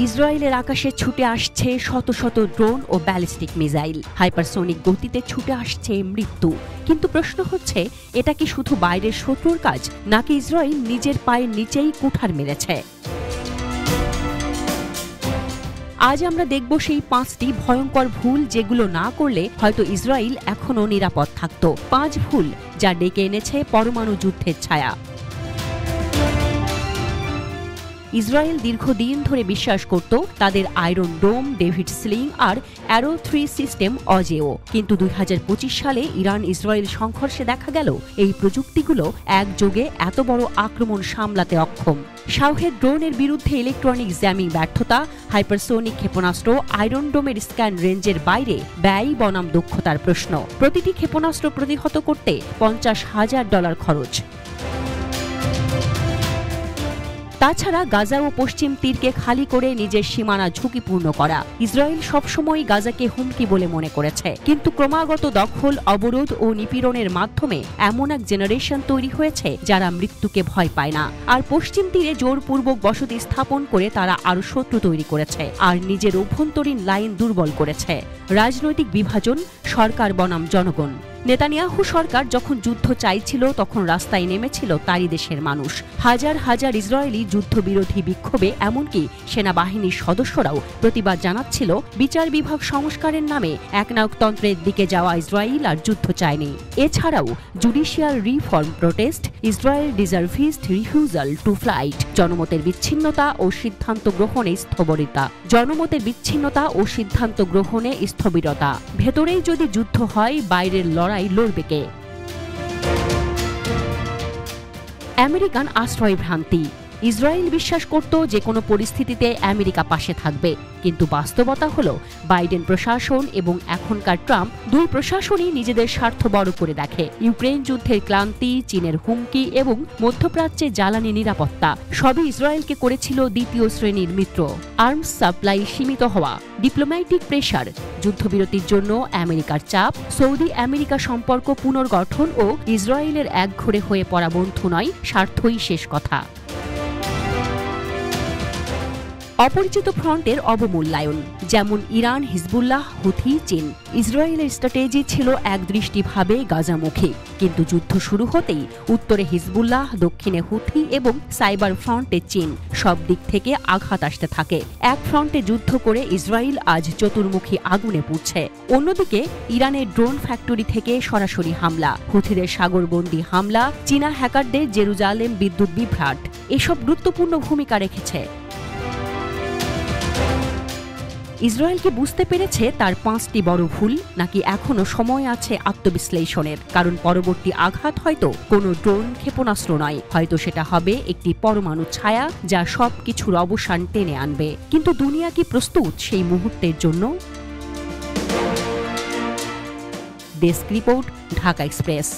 ইসরায়েলের আকাশে ছুটে আসছে শত শত ড্রোন ও ব্যালিস্টিক মিসাইল। হাইপারসোনিক গতিতে ছুটে আসছে মৃত্যু। কিন্তু প্রশ্ন হচ্ছে, এটা কি শুধু বাইরের শত্রুর কাজ, নাকি ইসরায়েল নিজের পায়ের নিচেই কুঠার মেরেছে? আজ আমরা দেখব সেই 5টি ভয়ঙ্কর ভুল যেগুলো না করলে হয়তো ইসরায়েল এখনো নিরাপদ থাকত। 5 ভুল যা ডেকে এনেছে পরমাণু যুদ্ধের ছায়া। ইসরায়েল দীর্ঘদিন ধরে বিশ্বাস করত তাদের আয়রন ডোম, ডেভিড স্লিং আর অ্যারো 3 সিস্টেম অজেয়। কিন্তু 2025 সালে ইরান ইসরায়েল সংঘর্ষে দেখা গেল এই প্রযুক্তিগুলো একযোগে এত বড় আক্রমণ সামলাতে অক্ষম। শাওহেদ ড্রোনের বিরুদ্ধে ইলেকট্রনিক জ্যামিং ব্যর্থতা, হাইপারসোনিক ক্ষেপণাস্ত্র, আয়রন ডোমের স্ক্যান রেঞ্জের বাইরে ব্যয় বনাম দক্ষতার প্রশ্ন। প্রতিটি ক্ষেপণাস্ত্র প্রতিহত করতে $50,000 খরচ। তাছাড়া গাজা ও পশ্চিম তীরকে খালি করে নিজের সীমানা ঝুঁকিপূর্ণ করা। ইসরায়েল সবসময় গাজাকে হুমকি বলে মনে করেছে, কিন্তু ক্রমাগত দখল, অবরোধ ও নিপীড়নের মাধ্যমে এমন এক জেনারেশন তৈরি হয়েছে যারা মৃত্যুকে ভয় পায় না। আর পশ্চিম তীরে জোরপূর্বক বসতি স্থাপন করে তারা আরো শত্রু তৈরি করেছে আর নিজের অভ্যন্তরীণ লাইন দুর্বল করেছে। রাজনৈতিক বিভাজন, সরকার বনাম জনগণ। নেতানিয়াহু সরকার যখন যুদ্ধ চাইছিল তখন রাস্তায় নেমেছিল তারই দেশের মানুষ। হাজার হাজার ইসরায়েলি যুদ্ধবিরোধী বিক্ষোভে এমনকি সেনাবাহিনীর সদস্যরাও প্রতিবাদ জানাচ্ছিল। বিচার বিভাগ সংস্কারের নামে একনায়কতন্ত্রের দিকে যাওয়া ইসরায়েল আর যুদ্ধ চায়নি। এছাড়াও judicial reform protest, Israel reservist refusal to flight, জনমতের বিচ্ছিন্নতা ও সিদ্ধান্ত গ্রহণে স্থবিরতা। ভেতরেই যদি যুদ্ধ হয়, বাইরের লড়াই লড়বে কে? আমেরিকান আশ্রয় ভ্রান্তি। ইসরায়েল বিশ্বাস করত যে কোনো পরিস্থিতিতে আমেরিকা পাশে থাকবে, কিন্তু বাস্তবতা হলো বাইডেন প্রশাসন এবং এখনকার ট্রাম্প দুই প্রশাসনই নিজেদের স্বার্থ বড় করে দেখে। ইউক্রেন যুদ্ধের ক্লান্তি, চীনের হুমকি এবং মধ্যপ্রাচ্যে জ্বালানি নিরাপত্তা সবই ইসরায়েলকে করেছিল দ্বিতীয় শ্রেণীর মিত্র। আর্মস সাপ্লাই সীমিত হওয়া, ডিপ্লোম্যাটিক প্রেসার, যুদ্ধবিরতির জন্য আমেরিকার চাপ, সৌদি আমেরিকা সম্পর্ক পুনর্গঠন ও ইসরায়েলের একঘরে হয়ে পড়া বন্ধু নয়, স্বার্থই শেষ কথা। অপরিচিত ফ্রন্টের অবমূল্যায়ন, যেমন ইরান, হিজবুল্লাহ, হুথি, চীন। ইসরায়েলের স্ট্র্যাটেজি ছিল একদৃষ্টিভাবে গাজামুখী, কিন্তু যুদ্ধ শুরু হতেই উত্তরে হিজবুল্লাহ, দক্ষিণে হুথি এবং সাইবার ফ্রন্টে চীন, সব দিক থেকে আঘাত আসতে থাকে। এক ফ্রন্টে যুদ্ধ করে ইসরায়েল আজ চতুর্মুখী আগুনে পুড়ছে। অন্যদিকে ইরানের ড্রোন ফ্যাক্টরি থেকে সরাসরি হামলা, হুথিদের সাগরবন্দি হামলা, চীনা হ্যাকারদের জেরুজালেম বিদ্যুৎ বিভ্রাট, এসব গুরুত্বপূর্ণ ভূমিকা রেখেছে। ইসরায়েল কি বুঝতে পেরেছে তার 5টি বড় ভুল, নাকি এখনো সময় আছে আত্মবিশ্লেষণের? কারণ পরবর্তী আঘাত হয়তো কোনো ড্রোন ক্ষেপণাস্ত্র নয়, হয়তো সেটা হবে একটি পরমাণু ছায়া যা সবকিছুর অবসান টেনে আনবে। কিন্তু দুনিয়া কি প্রস্তুত সেই মুহূর্তের জন্য? Desk report, Dhaka express.